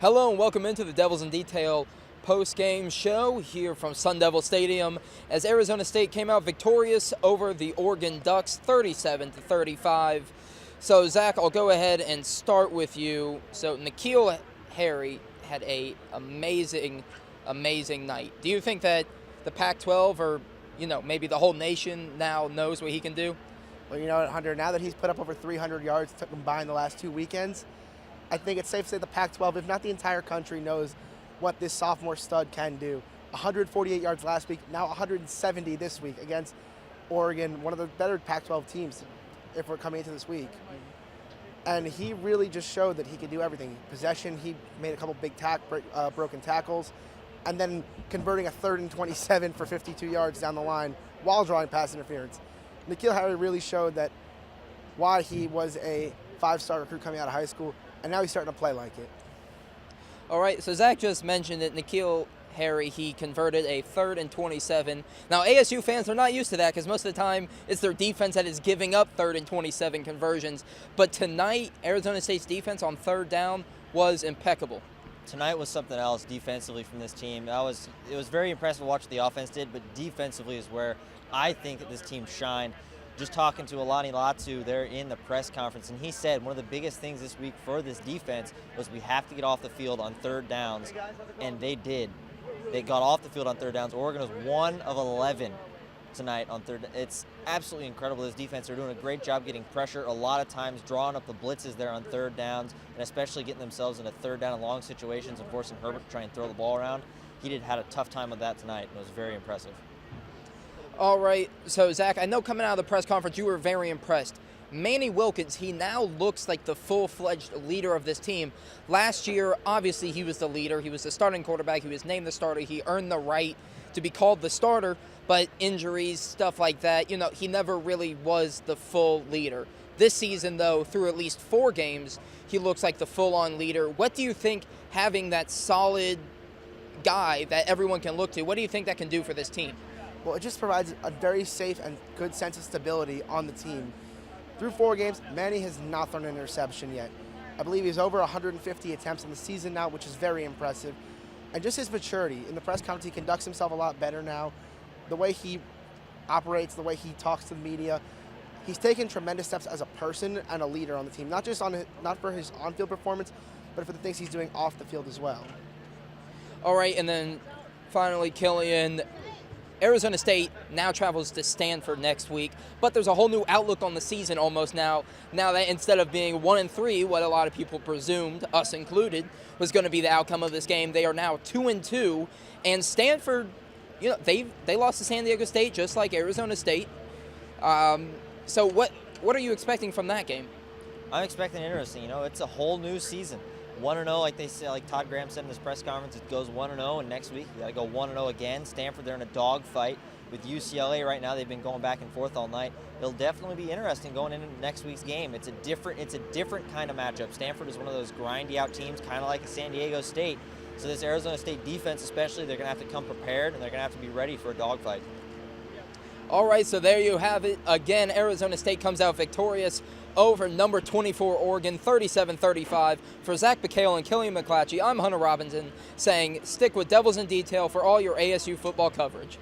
Hello and welcome into the Devils in Detail post-game show here from Sun Devil Stadium as Arizona State came out victorious over the Oregon Ducks 37-35. So Zach, I'll go ahead and start with you. So N'Keal Harry had an amazing night. Do you think that the Pac-12 or maybe the whole nation now knows what he can do? Well, you know what, Hunter, now that he's put up over 300 yards combined the last 2 weekends, I think it's safe to say the Pac-12, if not the entire country, knows what this sophomore stud can do. 148 yards last week, now 170 this week against Oregon, one of the better Pac-12 teams if we're coming into this week. And he really just showed that he could do everything. Possession, he made a couple big broken tackles, and then converting a 3rd and 27 for 52 yards down the line while drawing pass interference. N'Keal Harry really showed that why he was a 5-star recruit coming out of high school, and now he's starting to play like it. All right, so Zach just mentioned that N'Keal Harry, he converted a 3rd and 27. Now, ASU fans are not used to that because most of the time it's their defense that is giving up 3rd and 27 conversions. But tonight, Arizona State's defense on 3rd down was impeccable. Tonight was something else defensively from this team. It was very impressive to watch what the offense did, but defensively is where I think that this team shined. Just talking to Alani Latu there in the press conference, and he said one of the biggest things this week for this defense was we have to get off the field on 3rd downs, and they did. They got off the field on 3rd downs. Oregon was 1 of 11 tonight on 3rd. It's absolutely incredible. This defense, they're doing a great job getting pressure, a lot of times drawing up the blitzes there on 3rd downs, and especially getting themselves into 3rd down and long situations and forcing Herbert to try and throw the ball around. He had a tough time with that tonight, and it was very impressive. All right, so Zach, I know coming out of the press conference you were very impressed. Manny Wilkins, he now looks like the full-fledged leader of this team. Last year, obviously, he was the leader. He was the starting quarterback. He was named the starter. He earned the right to be called the starter, but injuries, stuff like that, he never really was the full leader. This season, though, through at least 4 games, he looks like the full-on leader. What do you think having that solid guy that everyone can look to, what do you think that can do for this team? Well, it just provides a very safe and good sense of stability on the team. Through 4 games, Manny has not thrown an interception yet. I believe he's over 150 attempts in the season now, which is very impressive. And just his maturity. In the press conference, he conducts himself a lot better now. The way he operates, the way he talks to the media, he's taken tremendous steps as a person and a leader on the team. Not for his on-field performance, but for the things he's doing off the field as well. All right, and then finally, Killian, Arizona State now travels to Stanford next week, but there's a whole new outlook on the season almost now. Now that instead of being 1-3, what a lot of people presumed, us included, was going to be the outcome of this game, they are now 2-2. And Stanford, they lost to San Diego State just like Arizona State. So what are you expecting from that game? I'm expecting interesting. It's a whole new season. 1-0, like they say, like Todd Graham said in his press conference, it goes 1-0, and next week you got to go 1-0 again. Stanford, they're in a dogfight with UCLA right now. They've been going back and forth all night. It'll definitely be interesting going into next week's game. It's a different kind of matchup. Stanford is one of those grindy out teams, kind of like a San Diego State. So this Arizona State defense, especially, they're going to have to come prepared, and they're going to have to be ready for a dogfight. All right, so there you have it. Again, Arizona State comes out victorious over number 24 Oregon, 37-35. For Zach Pekale and Killian McClatchey, I'm Hunter Robinson saying stick with Devils in Detail for all your ASU football coverage.